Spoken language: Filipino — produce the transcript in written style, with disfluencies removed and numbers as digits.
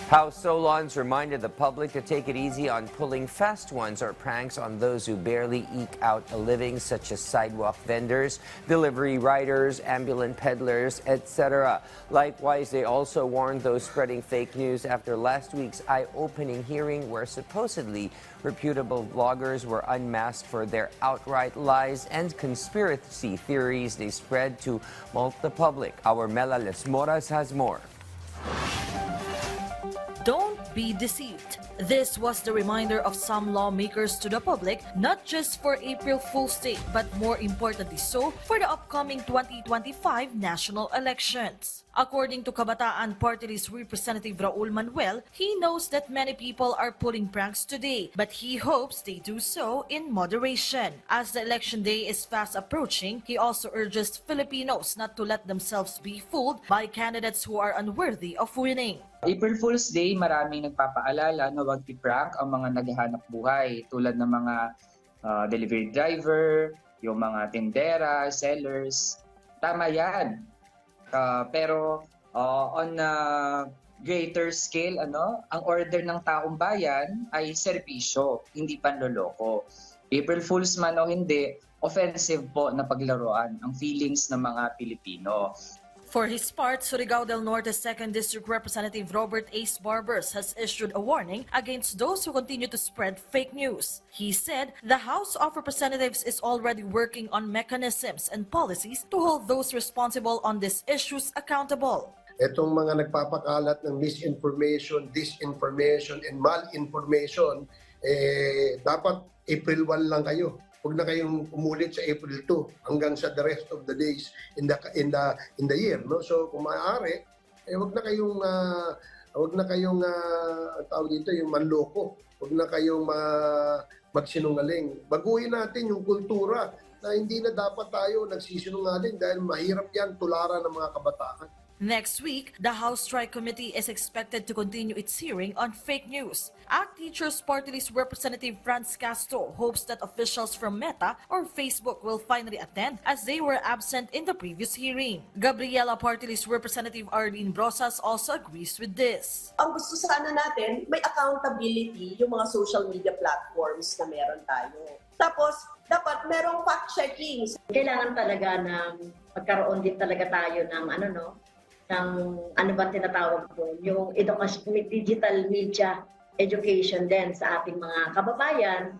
House Solons reminded the public to take it easy on pulling fast ones or pranks on those who barely eke out a living, such as sidewalk vendors, delivery riders, ambulant peddlers, etc. Likewise, they also warned those spreading fake news after last week's eye-opening hearing where supposedly reputable vloggers were unmasked for their outright lies and conspiracy theories they spread to mulct the public. Our Mela Les Moras has more. Don't be deceived. This was the reminder of some lawmakers to the public, not just for April Fool's Day, but more importantly so, for the upcoming 2025 national elections. According to Kabataan Party List Representative Raul Manuel, he knows that many people are pulling pranks today, but he hopes they do so in moderation. As the election day is fast approaching, he also urges Filipinos not to let themselves be fooled by candidates who are unworthy of winning. April Fool's Day, maraming nagpapaalala na huwag i-prank ang mga naghahanap buhay tulad ng mga delivery driver, yung mga tindera, sellers. Tama yan. Pero on a greater scale, ang order ng taong bayan ay serbisyo, hindi panloloko. April Fool's man o hindi, offensive po na paglaruan ang feelings ng mga Pilipino. For his part, Surigao del Norte 2nd District Representative Robert Ace Barbers has issued a warning against those who continue to spread fake news. He said the House of Representatives is already working on mechanisms and policies to hold those responsible on these issues accountable. Itong mga nagpapakalat ng misinformation, disinformation, and malinformation, dapat April 1 lang kayo. Huwag na kayong umulit sa April 2 hanggang sa the rest of the days in the year, no? So kung maaari, huwag na kayong tawag dito yung manloko. Huwag na kayong magsinungaling. Baguhin natin yung kultura na hindi na dapat tayo nagsisinungaling dahil mahirap yan tularan ng mga kabataan. Next week, the House Strike Committee is expected to continue its hearing on fake news. ACT Teachers Party List Representative Franz Castro hopes that officials from Meta or Facebook will finally attend as they were absent in the previous hearing. Gabriela Party List Representative Arlene Brosas also agrees with this. Ang gusto sana natin, may accountability yung mga social media platforms na meron tayo. Tapos, dapat merong fact-checking. Kailangan talaga na magkaroon din talaga tayo ng ano ba tinatawag po, yung digital media education din sa ating mga kababayan